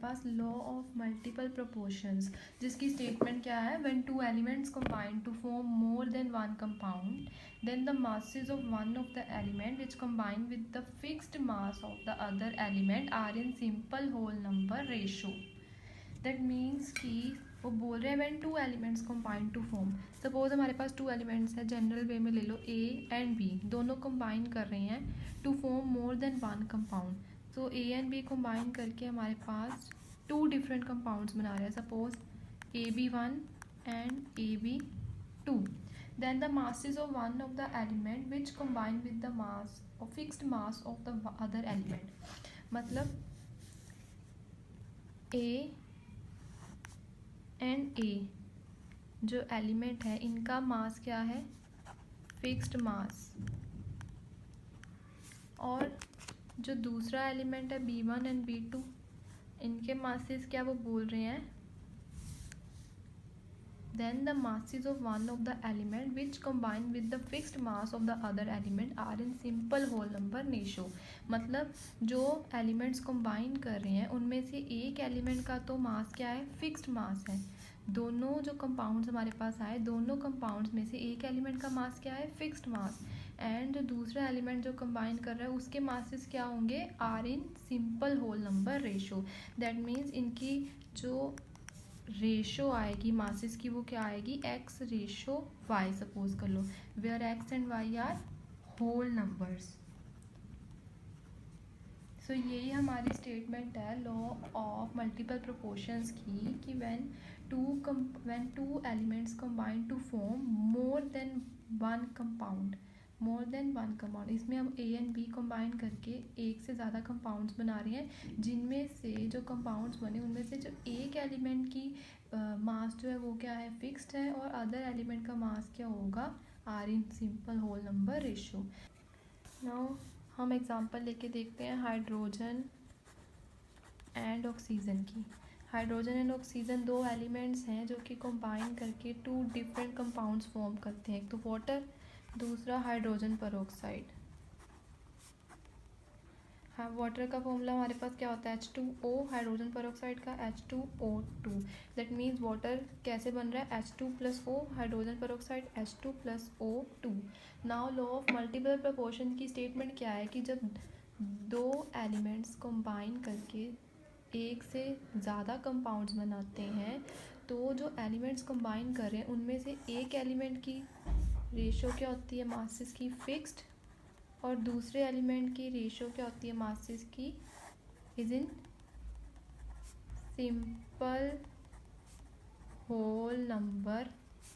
Pass law of multiple proportions, जिसकी statement क्या है, when two elements combine to form more than one compound then the masses of one of the element which combine with the fixed mass of the other element are in simple whole number ratio. That means कि वो बोल रहे हैं when two elements combine to form, suppose हमारे पास two elements है, general way में ले लो A एंड B, दोनों कंबाइन कर रहे हैं to form more than one compound. So A and B combine करके हमारे पास टू डिफरेंट कंपाउंड्स बना रहे हैं, suppose AB1 and AB2. Then the masses of one of the element which combine with the mass or fixed mass of the other element. मतलब A and A जो element है इनका मास क्या है, fixed mass, और जो दूसरा एलिमेंट है B1 एंड B2 इनके मासेस क्या वो बोल रहे हैं, then the masses of one of the element which combine with the fixed mass of the other element are in simple whole number ratio. मतलब जो एलिमेंट्स कंबाइन कर रहे हैं उनमें से एक एलिमेंट का तो मास क्या है, फिक्स्ड मास है. दोनों जो कंपाउंड्स हमारे पास आए, दोनों कंपाउंड्स में से एक एलिमेंट का मास क्या है, फिक्स्ड मास, एंड जो दूसरा एलिमेंट जो कंबाइन कर रहा है उसके मासेस क्या होंगे, are in simple whole number ratio. That means इनकी जो रेशो आएगी मासेस की वो क्या आएगी, एक्स रेशो वाई सपोज कर लो, where x and y are whole numbers. So यही हमारी स्टेटमेंट है लॉ ऑफ मल्टीपल प्रोपोर्शंस की, कि when two elements combine to form more than one compound, more than one compound, इसमें हम A and B combine करके एक से ज़्यादा कंपाउंड्स बना रहे हैं, जिनमें से जो कंपाउंड्स बने उनमें से जो एक एलिमेंट की मास जो है वो क्या है, फिक्स्ड है, और अदर एलिमेंट का मास क्या होगा, are in simple whole number ratio. Now हम एग्जांपल लेके देखते हैं हाइड्रोजन एंड ऑक्सीजन की. हाइड्रोजन एंड ऑक्सीजन दो एलिमेंट्स हैं जो कि कंबाइन करके टू डिफरेंट कंपाउंड्स फॉर्म करते हैं, एक तो वाटर, दूसरा हाइड्रोजन पेरोक्साइड. हाँ, वाटर का फॉर्मूला हमारे पास क्या होता है, H2O, हाइड्रोजन पेरोक्साइड का H2O2. दैट मीन्स वाटर कैसे बन रहा है, H2+O, hydrogen peroxide H2+O2. Now law of multiple proportion की स्टेटमेंट क्या है, कि जब दो एलिमेंट्स कंबाइन करके एक से ज़्यादा कंपाउंड्स बनाते हैं, तो जो एलिमेंट्स कंबाइन कर रहे हैं उनमें से एक एलिमेंट की रेशो क्या होती है, मासेस की, फिक्स्ड, और दूसरे एलिमेंट की रेशो क्या होती है, मासेस की, is in simple whole number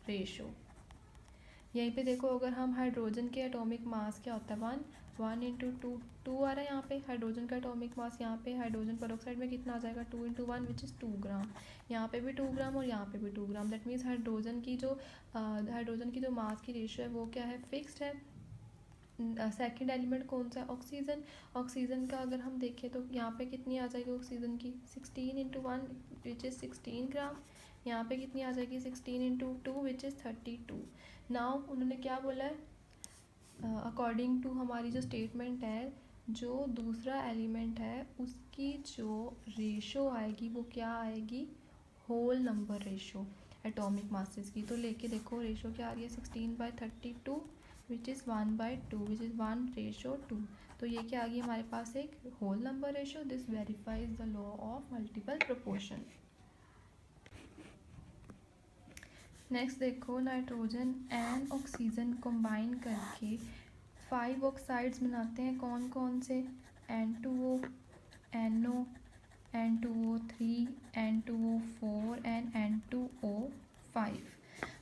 ratio. यहीं पे देखो, अगर हम हाइड्रोजन के एटॉमिक मास क्या होता है, 1 इंटू टू आ रहा है यहाँ पे हाइड्रोजन का एटॉमिक मास, यहाँ पे हाइड्रोजन पेरोक्साइड में कितना आ जाएगा, 2 इंटू 1 विच इज़ 2 ग्राम, यहाँ पे भी 2 ग्राम और यहाँ पे भी 2 ग्राम. दैट मीन्स हाइड्रोजन की जो मास की रेशो है वो क्या है, फिक्स्ड है. सेकंड एलिमेंट कौन सा है, ऑक्सीजन. ऑक्सीजन का अगर हम देखें तो यहाँ पे कितनी आ जाएगी ऑक्सीजन की, 16 इंटू 1 विच इज़ 16 ग्राम, यहाँ पे कितनी आ जाएगी 16 इंटू 2 विच इज़ 32. नाउ उन्होंने क्या बोला है, अकॉर्डिंग टू हमारी जो स्टेटमेंट है, जो दूसरा एलिमेंट है उसकी जो रेशो आएगी वो क्या आएगी, whole number ratio atomic masses की. तो लेके देखो रेशो क्या आ रही है, 16/32 विच इज़ 1/2 विच इज़ 1:2. तो ये क्या आ गई हमारे पास, एक whole number ratio. This verifies the law of multiple proportion. Next देखो, नाइट्रोजन एंड ऑक्सीजन कंबाइन करके 5 ऑक्साइड्स बनाते हैं, कौन कौन से, N2O, NO, N2O3, N2O4 and N2O5.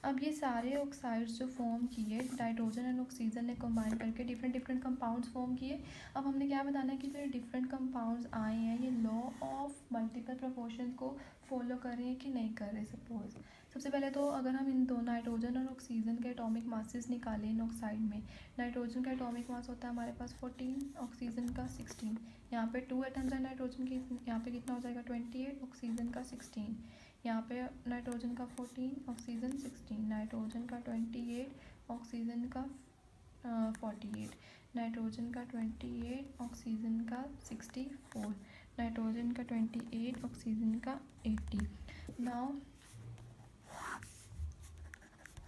अब ये सारे ऑक्साइड्स जो फॉर्म किए नाइट्रोजन एंड ऑक्सीजन ने कंबाइन करके डिफरेंट कंपाउंड्स फॉर्म किए. अब हमने क्या बताना है कि जो डिफरेंट कंपाउंड्स आए हैं ये लॉ ऑफ मल्टीपल प्रोपोर्शन को फॉलो कर रहे हैं कि नहीं कर रहे. सपोज सबसे पहले तो अगर हम इन दो नाइट्रोजन और ऑक्सीजन के एटॉमिक मासेस निकालें इन ऑक्साइड में, नाइट्रोजन का एटॉमिक मास होता है हमारे पास 14, ऑक्सीजन का 16. यहाँ पे 2 एटम्स है नाइट्रोजन की, यहाँ पे कितना हो जाएगा 28, ऑक्सीजन का 16. यहाँ पे नाइट्रोजन का 14, ऑक्सीजन 16, नाइट्रोजन का 28, ऑक्सीजन का 48, नाइट्रोजन का 28, ऑक्सीजन का 64. नाइट्रोजन का 28, ऑक्सीजन का 80। नाउ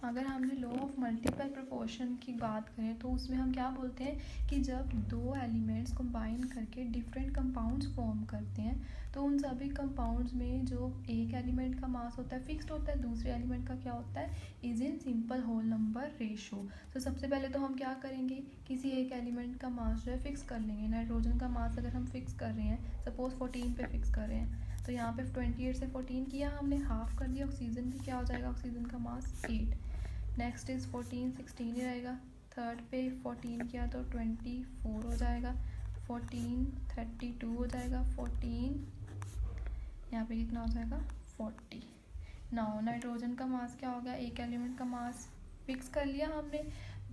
अगर हमने लॉ ऑफ मल्टीपल प्रोपोर्शन की बात करें तो उसमें हम क्या बोलते हैं कि जब दो एलिमेंट्स कंबाइन करके डिफरेंट कंपाउंड्स फॉर्म करते हैं तो उन सभी कंपाउंड्स में जो एक एलिमेंट का मास होता है फिक्स्ड होता है, दूसरे एलिमेंट का क्या होता है, is in simple whole number ratio. तो सबसे पहले तो हम क्या करेंगे, किसी एक एलिमेंट का मास जो है फिक्स कर लेंगे। नाइट्रोजन का मास अगर हम फिक्स कर रहे हैं, सपोज 14 पे फिक्स कर रहे हैं, तो यहाँ पे 28 से 14 किया हमने, हाफ कर दिया। ऑक्सीजन की क्या हो जाएगा, ऑक्सीजन का मास 8। नेक्स्ट इज 14, 16 ही रहेगा। थर्ड पे 14 किया तो 24 हो जाएगा। 14 32 हो जाएगा। 14 यहाँ पे कितना हो जाएगा, 40। नाउ नाइट्रोजन का मास क्या हो गया, एक एलिमेंट का मास फिक्स कर लिया हमने।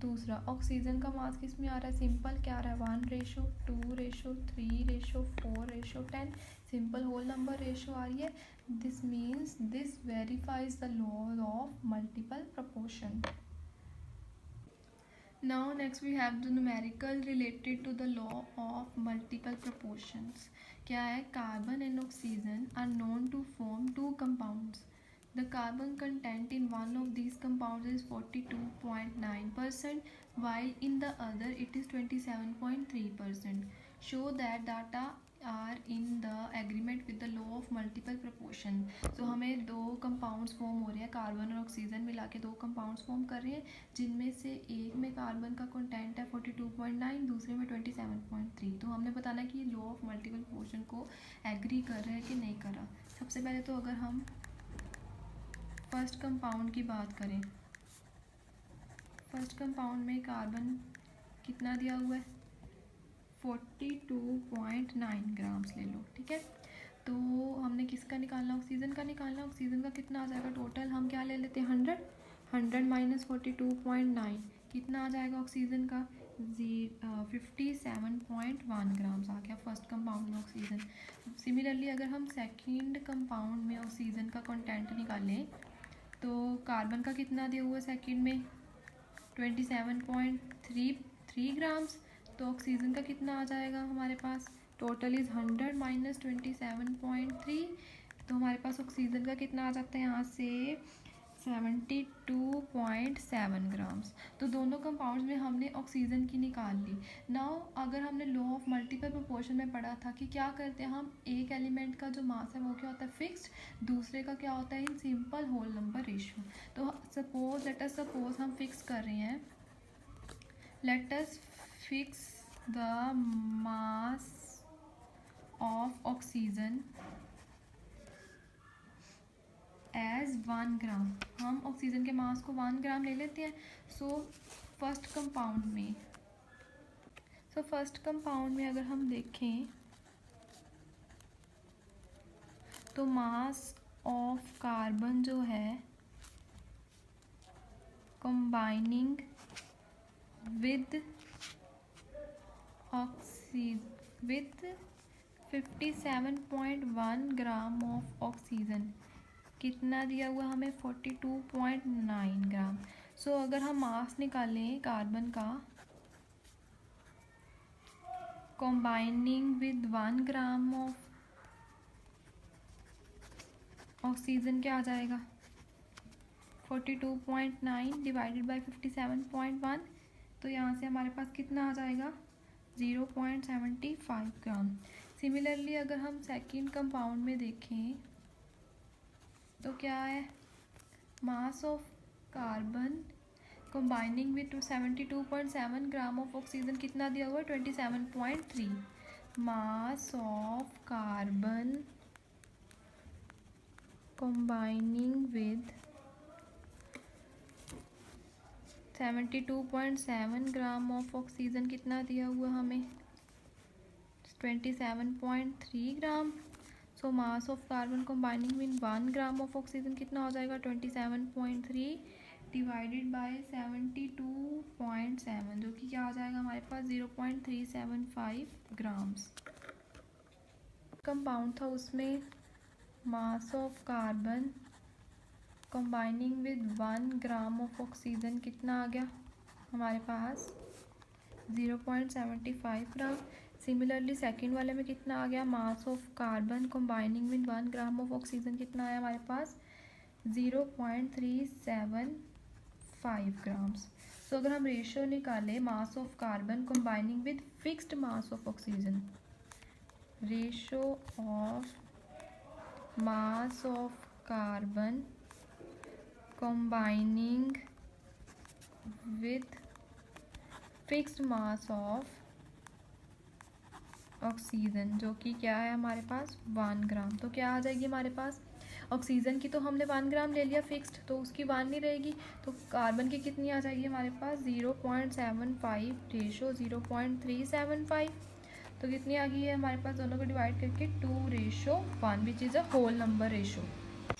दूसरा ऑक्सीजन का मास किस में आ रहा है, सिंपल क्या आ रहा है, 1:2:3:4:10 सिंपल होल नंबर रेशो आ रही है। This means this verifies the law of multiple proportion. Now next we have the numerical related to the law of multiple proportions. क्या है, carbon and oxygen are known to form two compounds. The carbon content in one of these compounds is 42.9%, while in the other it is 27.3%. Show that data are in the agreement with the law of multiple proportion. So हमें दो compounds form हो रहे हैं, carbon और oxygen मिला के दो compounds form कर रहे हैं, जिनमें से एक में कार्बन का कंटेंट है 42.9, दूसरे में 27.3। तो हमने बताना कि लॉ ऑफ मल्टीपल प्रोपोर्शन को एग्री कर रहे हैं कि नहीं कर रहा। सबसे पहले तो अगर हम फर्स्ट कंपाउंड की बात करें, फर्स्ट कंपाउंड में कार्बन कितना दिया हुआ है, 42.9 ग्राम्स ले लो, ठीक है। तो हमने किसका निकालना, ऑक्सीजन का निकालना। ऑक्सीजन का कितना आ जाएगा टोटल, हम क्या ले लेते हैं 100, 100 माइनस 42.9 कितना आ जाएगा ऑक्सीजन का, 57.1 ग्राम्स आ गया फर्स्ट कंपाउंड में ऑक्सीजन। सिमिलरली अगर हम सेकेंड कंपाउंड में ऑक्सीजन का कंटेंट निकालें तो कार्बन का कितना दिया हुआ है सेकेंड में, 27.33 ग्राम्स। तो ऑक्सीजन का कितना आ जाएगा हमारे पास, टोटल इज़ 100 माइनस 27.3। तो हमारे पास ऑक्सीजन का कितना आ जाता है यहाँ से 72.7 ग्राम्स। तो दोनों कंपाउंड्स में हमने ऑक्सीजन की निकाल ली। नाउ अगर हमने लॉ ऑफ मल्टीपल प्रोपोर्शन में पढ़ा था कि क्या करते हैं हम, एक एलिमेंट का जो मास है वो क्या होता है फिक्स्ड, दूसरे का क्या होता है in simple whole number ratio. तो सपोज लेट अस सपोज हम फिक्स कर रहे हैं, let us fix the mass of oxygen as 1 gram. हम ऑक्सीजन के मास को 1 ग्राम ले लेते हैं। सो फर्स्ट कंपाउंड में अगर हम देखें तो मास ऑफ कार्बन जो है combining with oxygen with 57.1 gram of oxygen कितना दिया हुआ हमें 42.9 ग्राम। सो अगर हम मास निकालें कार्बन का combining with 1 gram of oxygen क्या आ जाएगा 42.9 डिवाइडेड बाय 57.1। तो यहाँ से हमारे पास कितना आ जाएगा 0.75 ग्राम। सिमिलरली अगर हम सेकेंड कंपाउंड में देखें तो क्या है, mass of carbon combining with 72.7 gram of oxygen कितना दिया हुआ है 27.3। Mass of carbon combining with 72.7 gram of oxygen कितना दिया हुआ हमें 27.3 gram. So mass of carbon combining with 1 gram of oxygen कितना हो जाएगा 27.3 डिवाइडेड बाय 72.7 जो कि क्या आ जाएगा हमारे पास 0.375 ग्राम्स। कंपाउंड था उसमें मास of carbon combining with 1 gram of oxygen कितना आ गया हमारे पास 0.75 ग्राम। सिमिलरली सेकंड वाले में कितना आ गया, मास of carbon combining with 1 gram of oxygen कितना आया हमारे पास, 0.375 ग्राम्स। सो अगर हम रेशियो निकालें मास of carbon combining with fixed mass of oxygen, ratio of mass of carbon combining with fixed mass of oxygen, जो कि क्या है हमारे पास 1 ग्राम। तो क्या आ जाएगी हमारे पास, ऑक्सीजन की तो हमने 1 ग्राम ले लिया फिक्स्ड, तो उसकी 1 नहीं रहेगी, तो कार्बन की कितनी आ जाएगी हमारे पास 0.75 रेशो 0.375, तो कितनी आ गई है हमारे पास, दोनों को डिवाइड करके 2:1 which is a whole number ratio.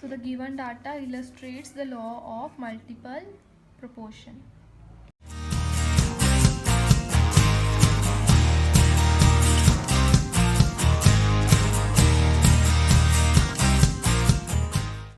So the given data illustrates the law of multiple proportion.